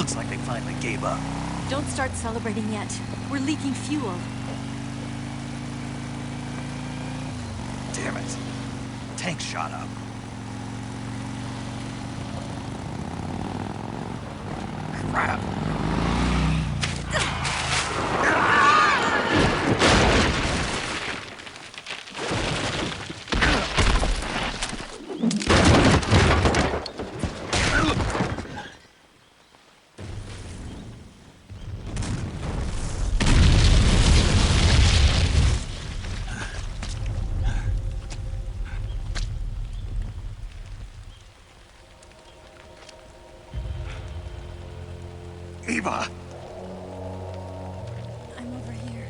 Looks like they finally gave up. Don't start celebrating yet. We're leaking fuel. Damn it. Tank shot up. Crap. Eva! I'm over here.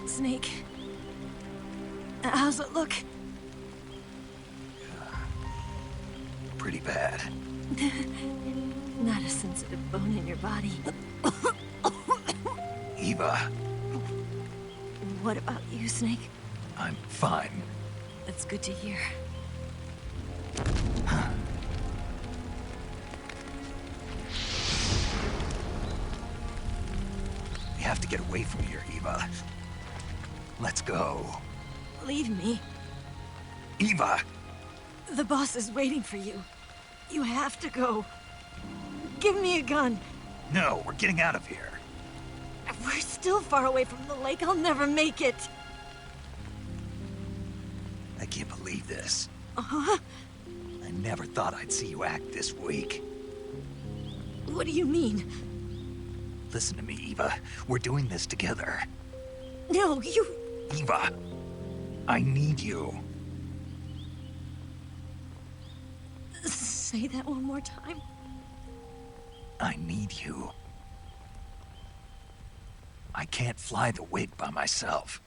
Snake. How's it look? Pretty bad. Not a sensitive bone in your body. Eva, What about you, Snake? I'm fine. That's good to hear. We have to get away from here, Eva. Let's go. Leave me. Eva! The boss is waiting for you. You have to go. Give me a gun. No, we're getting out of here. We're still far away from the lake. I'll never make it. I can't believe this. Uh-huh. I never thought I'd see you act this weak. What do you mean? Listen to me, Eva. We're doing this together. No, you... Eva, I need you. Say that one more time. I need you. I can't fly the wig by myself.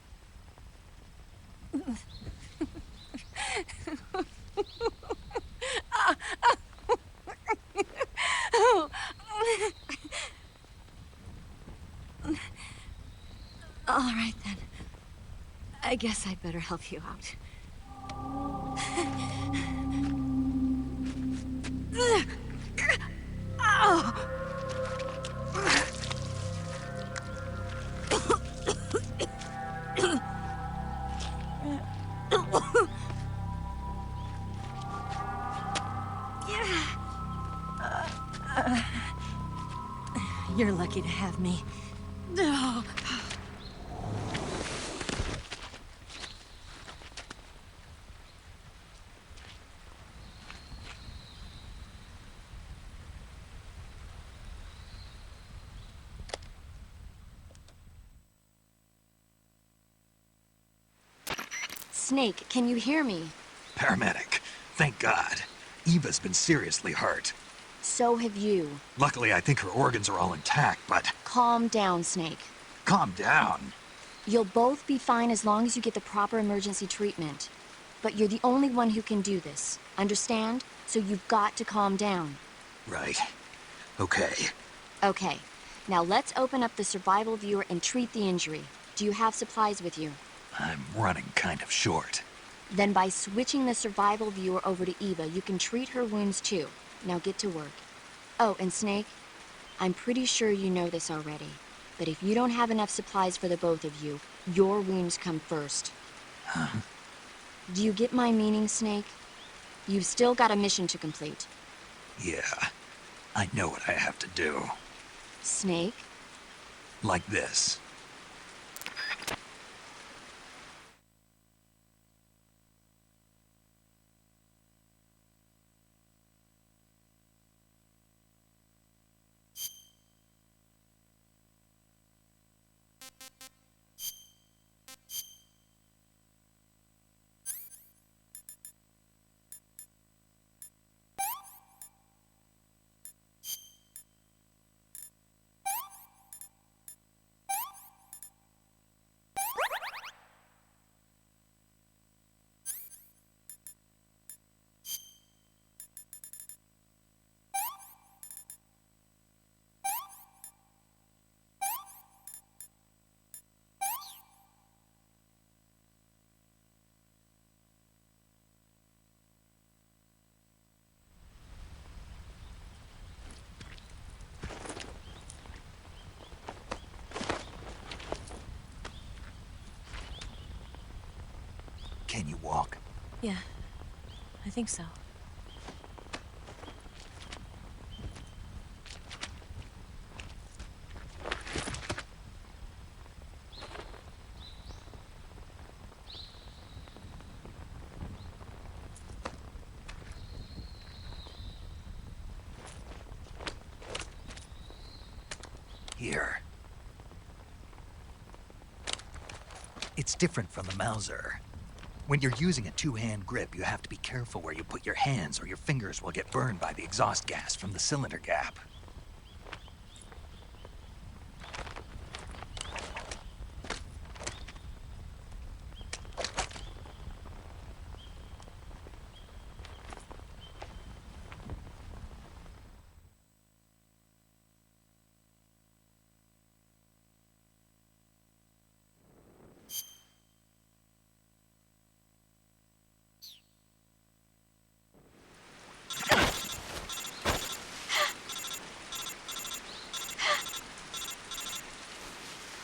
All right, then. I guess I'd better help you out. You're lucky to have me. No. Snake, can you hear me? Paramedic, thank God. Eva's been seriously hurt. So have you. Luckily, I think her organs are all intact, but... Calm down, Snake. Calm down. You'll both be fine as long as you get the proper emergency treatment. But you're the only one who can do this. Understand? So you've got to calm down. Right. Okay. Okay. Now let's open up the survival viewer and treat the injury. Do you have supplies with you? I'm running kind of short. Then by switching the survival viewer over to Eva, you can treat her wounds too. Now get to work. Oh, and Snake, I'm pretty sure you know this already, but if you don't have enough supplies for the both of you, your wounds come first. Huh? Do you get my meaning, Snake? You've still got a mission to complete. Yeah. I know what I have to do. Snake? Like this. Yeah, I think so. Here. It's different from the Mauser. When you're using a two-hand grip, you have to be careful where you put your hands or your fingers will get burned by the exhaust gas from the cylinder gap.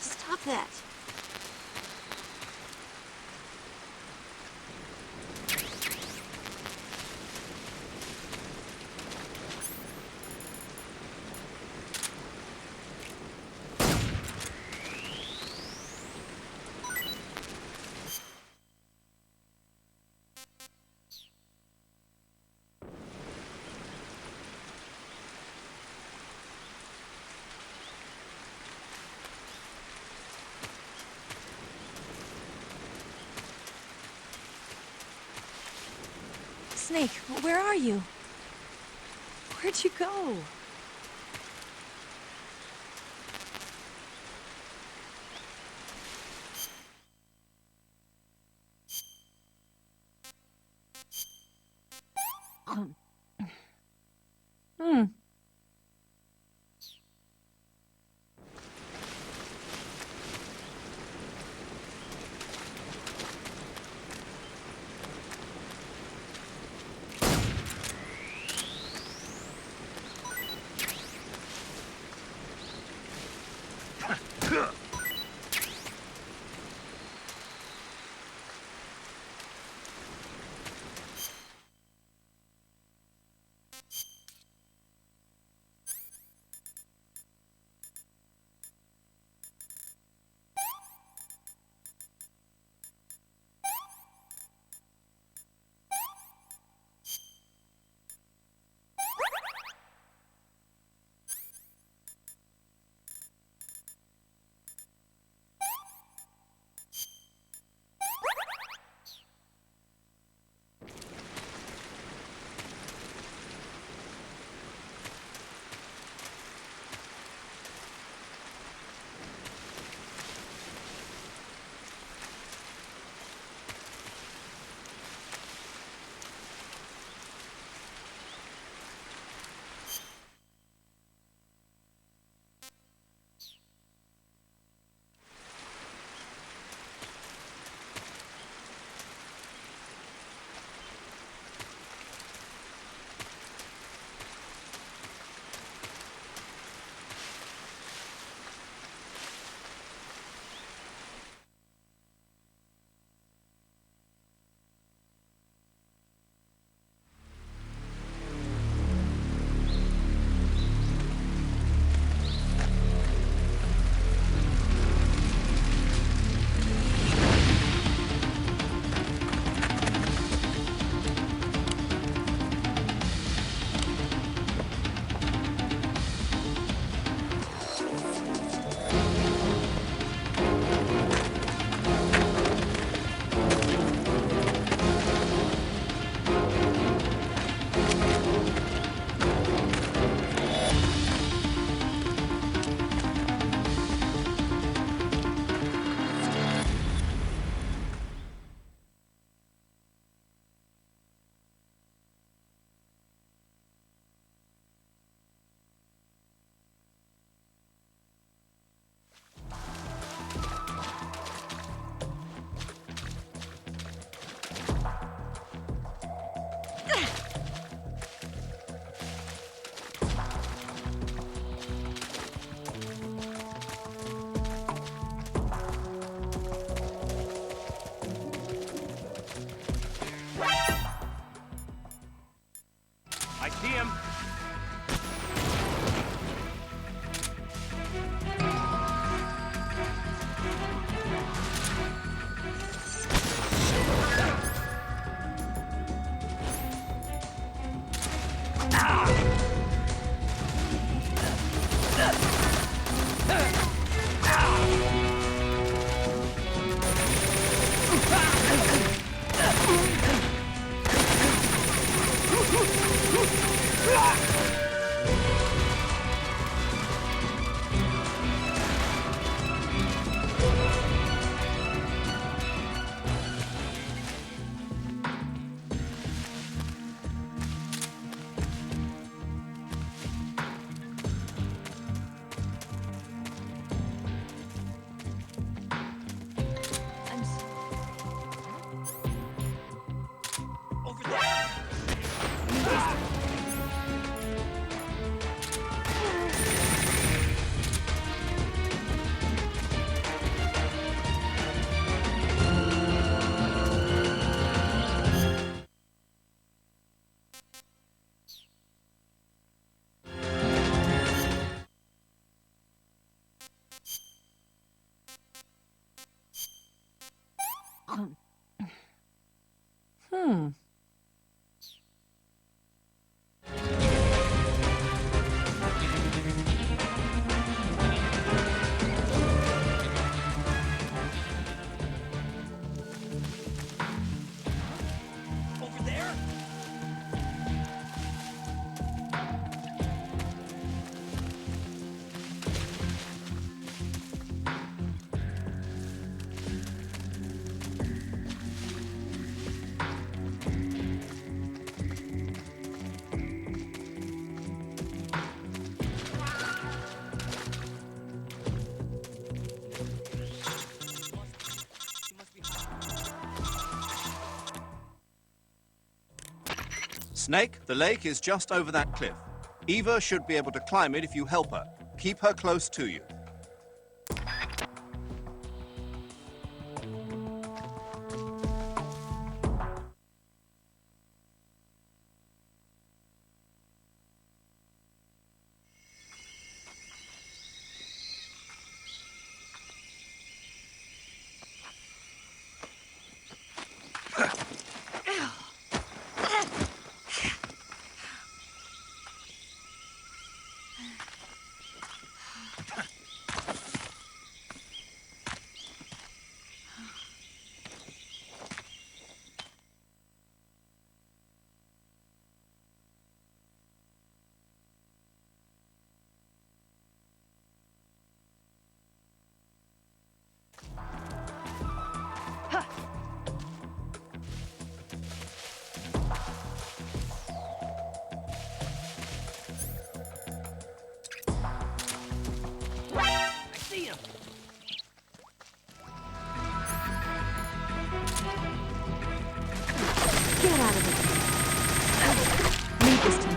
Stop that. Snake, where are you? Where'd you go? Hmm. Snake, the lake is just over that cliff. Eva should be able to climb it if you help her. Keep her close to you. Get out of it. Leave this to me.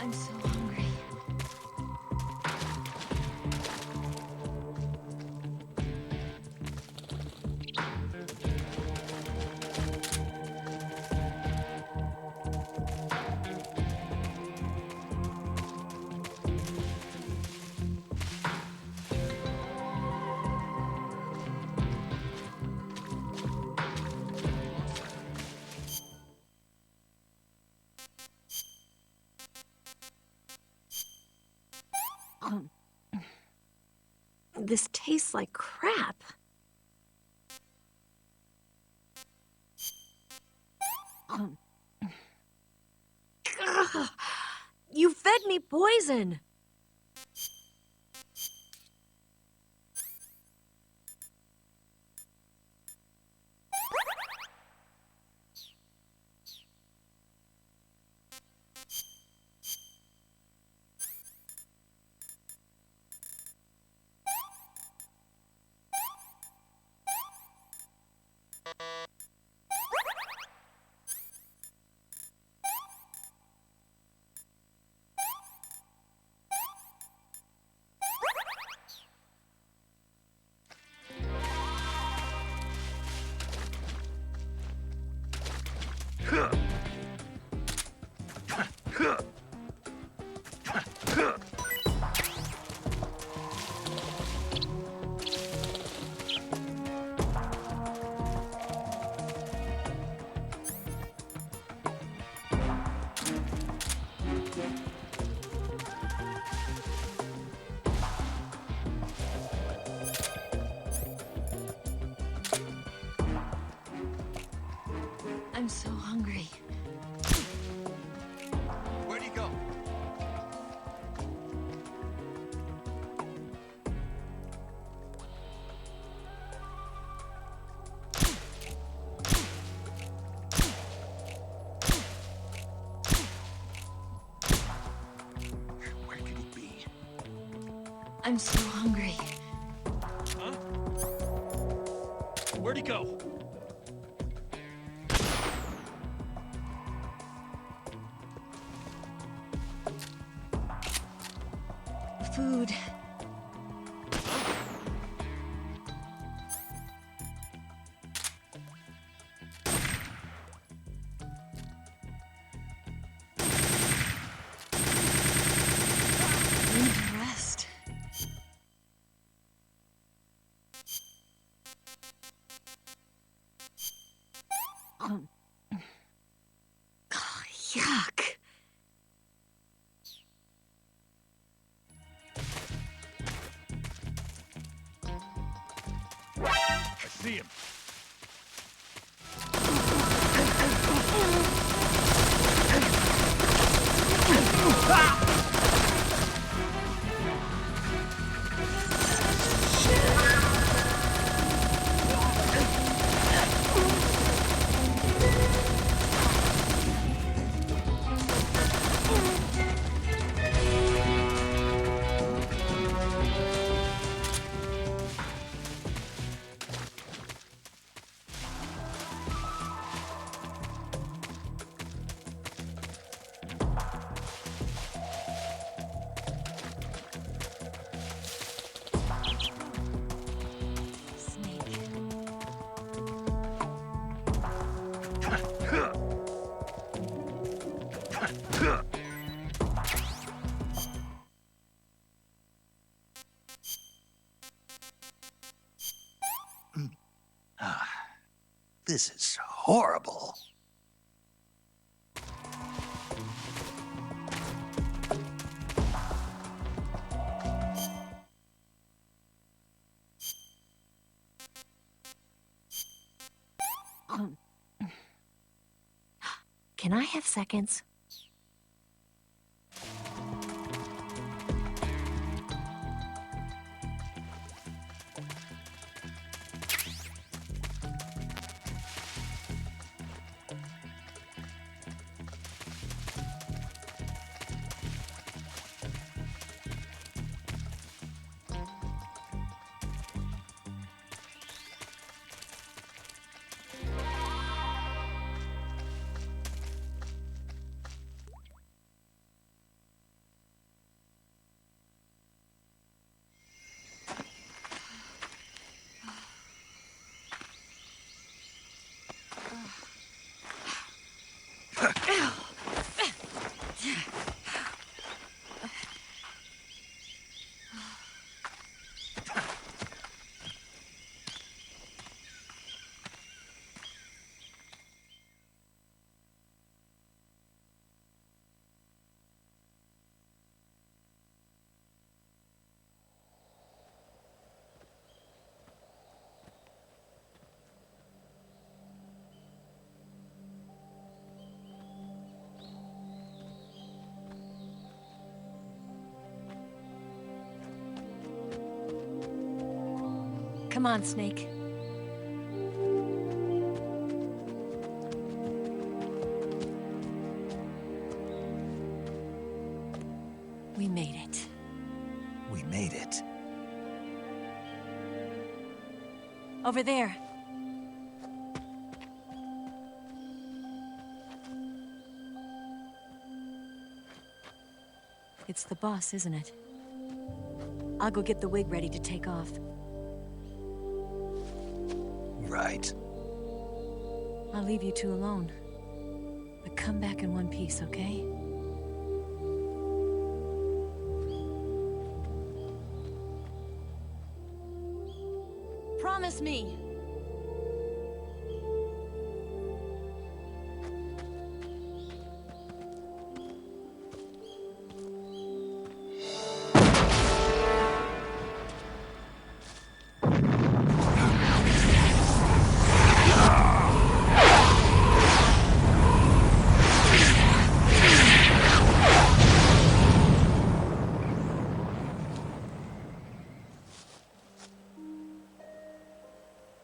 I'm so hungry. This tastes like crap. Ugh, you fed me poison. I'm so hungry. Where'd he go? Where could he be? I'm so hungry. Huh? Where'd he go? Food. Need to rest. see him. Snake. This is horrible. Can I have seconds? Come on, Snake. We made it. We made it. Over there. It's the boss, isn't it? I'll go get the wig ready to take off. Right. I'll leave you two alone. But come back in one piece, okay? Promise me!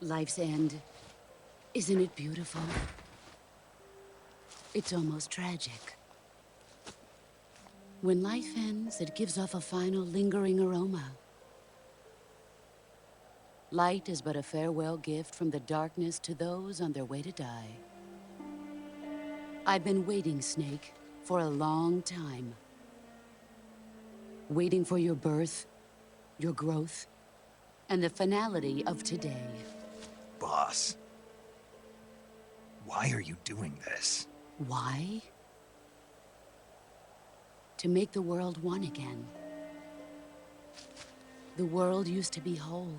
Life's end. Isn't it beautiful? It's almost tragic. When life ends, it gives off a final lingering aroma. Light is but a farewell gift from the darkness to those on their way to die. I've been waiting, Snake, for a long time. Waiting for your birth, your growth, and the finality of today. Boss. Why are you doing this? Why? To make the world one again. The world used to be whole.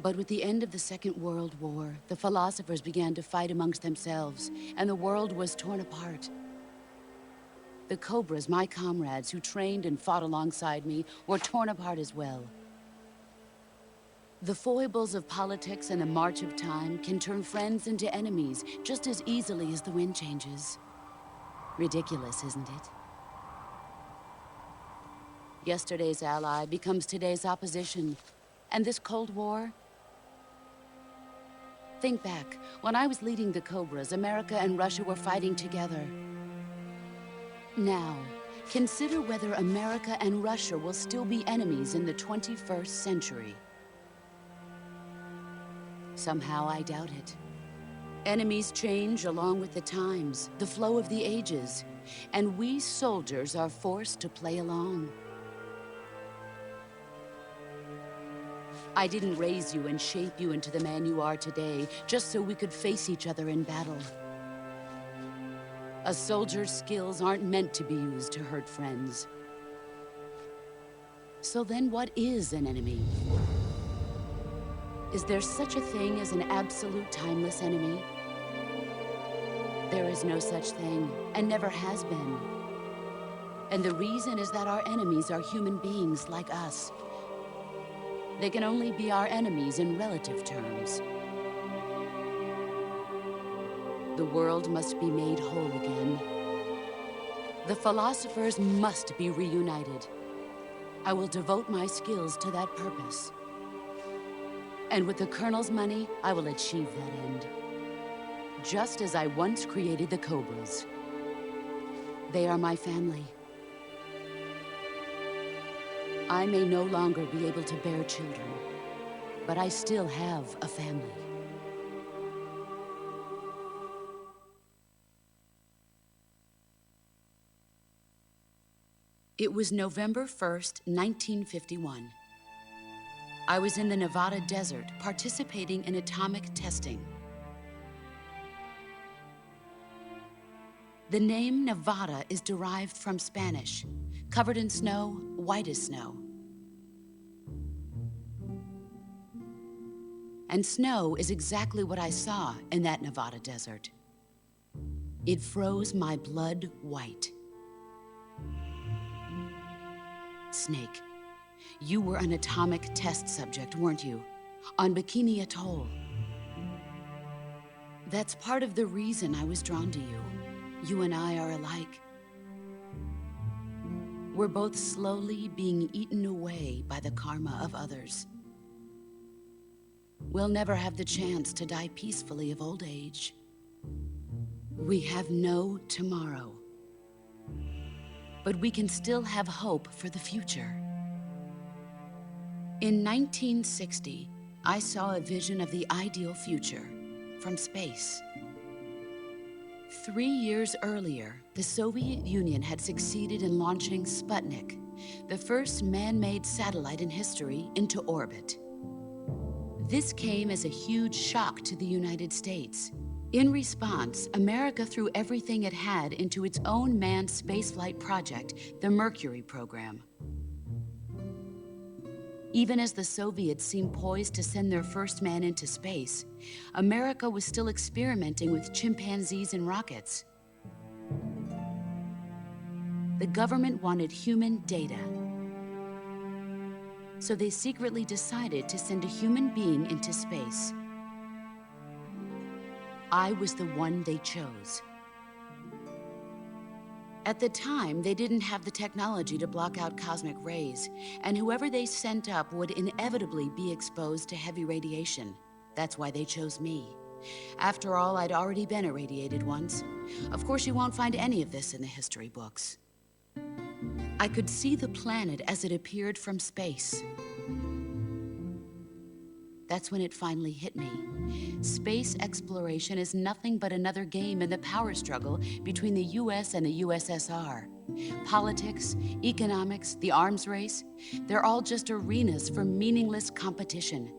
But with the end of the Second World War, the philosophers began to fight amongst themselves, and the world was torn apart. The Cobras, my comrades who trained and fought alongside me, were torn apart as well. The foibles of politics and the march of time can turn friends into enemies just as easily as the wind changes. Ridiculous, isn't it? Yesterday's ally becomes today's opposition. And this Cold War? Think back. When I was leading the Cobras, America and Russia were fighting together. Now, consider whether America and Russia will still be enemies in the 21st century. Somehow I doubt it. Enemies change along with the times, the flow of the ages, and we soldiers are forced to play along. I didn't raise you and shape you into the man you are today just so we could face each other in battle. A soldier's skills aren't meant to be used to hurt friends. So then what is an enemy? Is there such a thing as an absolute timeless enemy? There is no such thing, and never has been. And the reason is that our enemies are human beings like us. They can only be our enemies in relative terms. The world must be made whole again. The philosophers must be reunited. I will devote my skills to that purpose. And with the Colonel's money, I will achieve that end. Just as I once created the Cobras. They are my family. I may no longer be able to bear children, but I still have a family. It was November 1st, 1951. I was in the Nevada desert participating in atomic testing. The name Nevada is derived from Spanish, covered in snow, white as snow. And snow is exactly what I saw in that Nevada desert. It froze my blood white. Snake, you were an atomic test subject, weren't you? On Bikini Atoll. That's part of the reason I was drawn to you. You and I are alike. We're both slowly being eaten away by the karma of others. We'll never have the chance to die peacefully of old age. We have no tomorrow. But we can still have hope for the future. In 1960, I saw a vision of the ideal future from space. 3 years earlier, the Soviet Union had succeeded in launching Sputnik, the first man-made satellite in history, into orbit. This came as a huge shock to the United States. In response, America threw everything it had into its own manned spaceflight project, the Mercury program. Even as the Soviets seemed poised to send their first man into space, America was still experimenting with chimpanzees and rockets. The government wanted human data. So they secretly decided to send a human being into space. I was the one they chose. At the time, they didn't have the technology to block out cosmic rays, and whoever they sent up would inevitably be exposed to heavy radiation. That's why they chose me. After all, I'd already been irradiated once. Of course, you won't find any of this in the history books. I could see the planet as it appeared from space. That's when it finally hit me. Space exploration is nothing but another game in the power struggle between the US and the USSR. Politics, economics, the arms race, they're all just arenas for meaningless competition.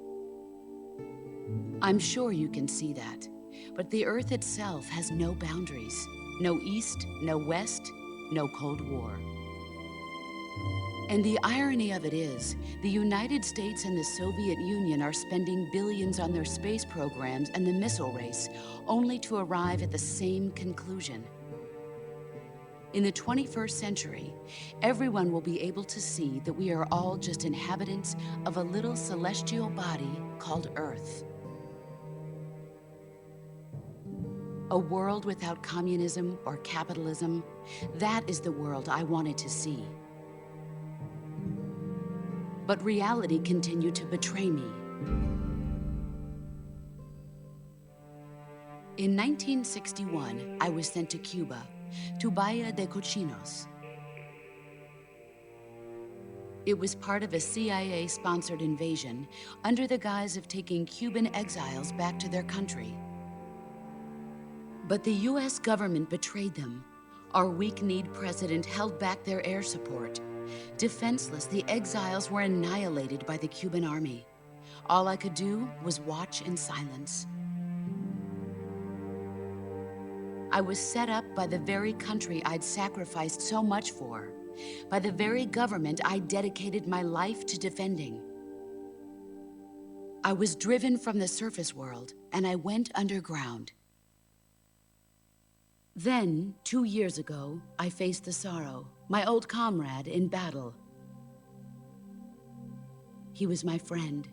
I'm sure you can see that, but the Earth itself has no boundaries. No East, no West, no Cold War. And the irony of it is, the United States and the Soviet Union are spending billions on their space programs and the missile race, only to arrive at the same conclusion. In the 21st century, everyone will be able to see that we are all just inhabitants of a little celestial body called Earth. A world without communism or capitalism, that is the world I wanted to see. But reality continued to betray me. In 1961, I was sent to Cuba, to Bahia de Cochinos. It was part of a CIA-sponsored invasion under the guise of taking Cuban exiles back to their country. But the US government betrayed them. Our weak-kneed president held back their air support. Defenseless, the exiles were annihilated by the Cuban army. All I could do was watch in silence. I was set up by the very country I'd sacrificed so much for, by the very government I dedicated my life to defending. I was driven from the surface world, and I went underground. Then, 2 years ago, I faced the Sorrow, my old comrade in battle. He was my friend.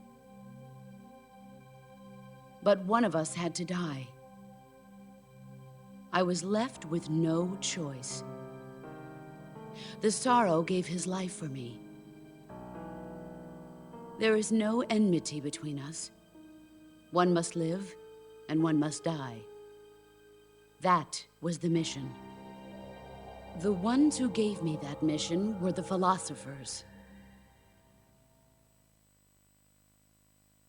But one of us had to die. I was left with no choice. The Sorrow gave his life for me. There is no enmity between us. One must live, and one must die. That was the mission. The ones who gave me that mission were the philosophers.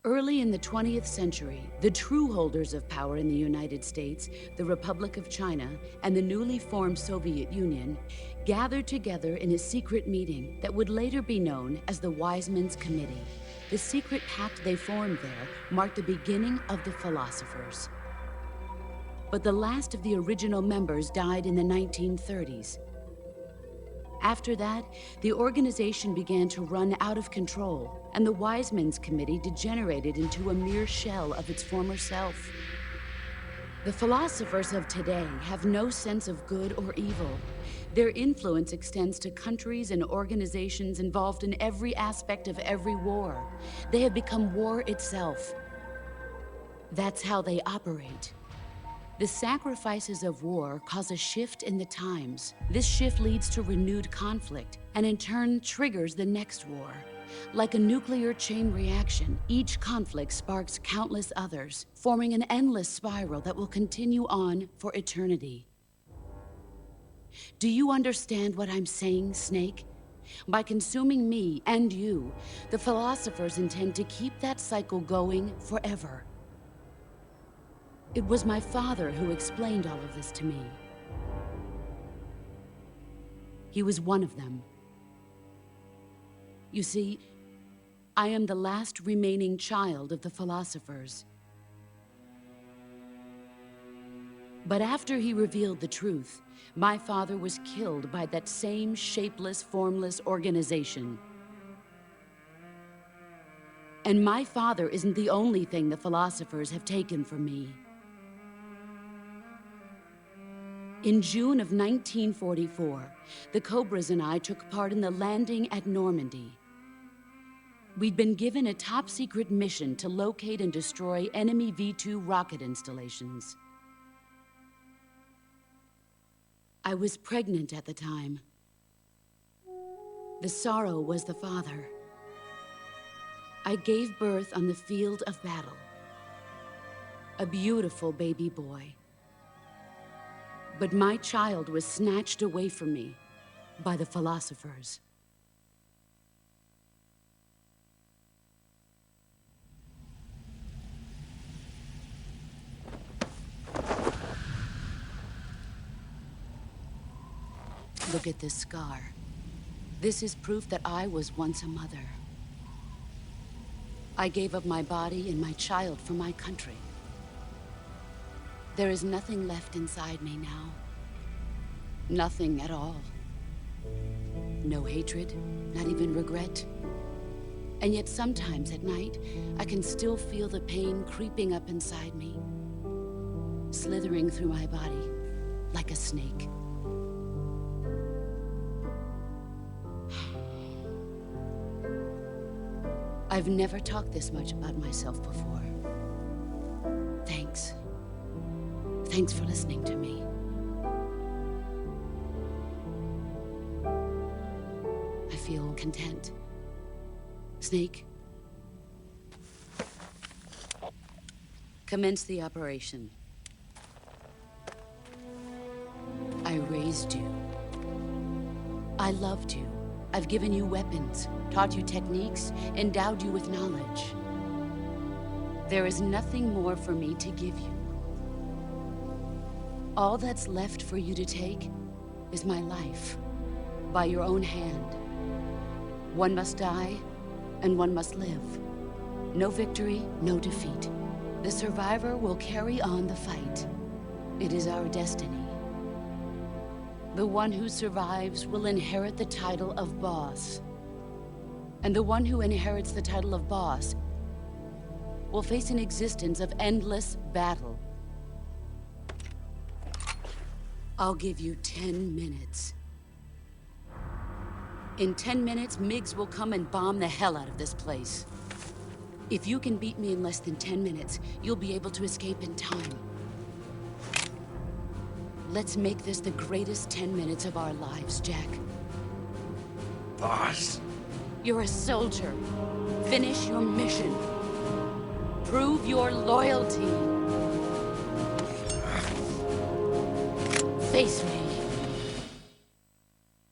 Early in the 20th century, the true holders of power in the United States, the Republic of China, and the newly formed Soviet Union gathered together in a secret meeting that would later be known as the Wiseman's Committee. The secret pact they formed there marked the beginning of the philosophers. But the last of the original members died in the 1930s. After that, the organization began to run out of control, and the Wiseman's Committee degenerated into a mere shell of its former self. The philosophers of today have no sense of good or evil. Their influence extends to countries and organizations involved in every aspect of every war. They have become war itself. That's how they operate. The sacrifices of war cause a shift in the times. This shift leads to renewed conflict, and in turn triggers the next war. Like a nuclear chain reaction, each conflict sparks countless others, forming an endless spiral that will continue on for eternity. Do you understand what I'm saying, Snake? By consuming me and you, the philosophers intend to keep that cycle going forever. It was my father who explained all of this to me. He was one of them. You see, I am the last remaining child of the philosophers. But after he revealed the truth, my father was killed by that same shapeless, formless organization. And my father isn't the only thing the philosophers have taken from me. In June of 1944, the Cobras and I took part in the landing at Normandy. We'd been given a top-secret mission to locate and destroy enemy V-2 rocket installations. I was pregnant at the time. The Sorrow was the father. I gave birth on the field of battle. A beautiful baby boy. But my child was snatched away from me by the philosophers. Look at this scar. This is proof that I was once a mother. I gave up my body and my child for my country. There is nothing left inside me now. Nothing at all. No hatred, not even regret. And yet sometimes at night, I can still feel the pain creeping up inside me, slithering through my body like a snake. I've never talked this much about myself before. Thanks. Thanks for listening to me. I feel content. Snake, commence the operation. I raised you. I loved you. I've given you weapons, taught you techniques, endowed you with knowledge. There is nothing more for me to give you. All that's left for you to take is my life, by your own hand. One must die, and one must live. No victory, no defeat. The survivor will carry on the fight. It is our destiny. The one who survives will inherit the title of boss. And the one who inherits the title of boss will face an existence of endless battle. I'll give you 10 minutes. In 10 minutes, MiGs will come and bomb the hell out of this place. If you can beat me in less than 10 minutes, you'll be able to escape in time. Let's make this the greatest 10 minutes of our lives, Jack. Boss. You're a soldier. Finish your mission. Prove your loyalty. Face me.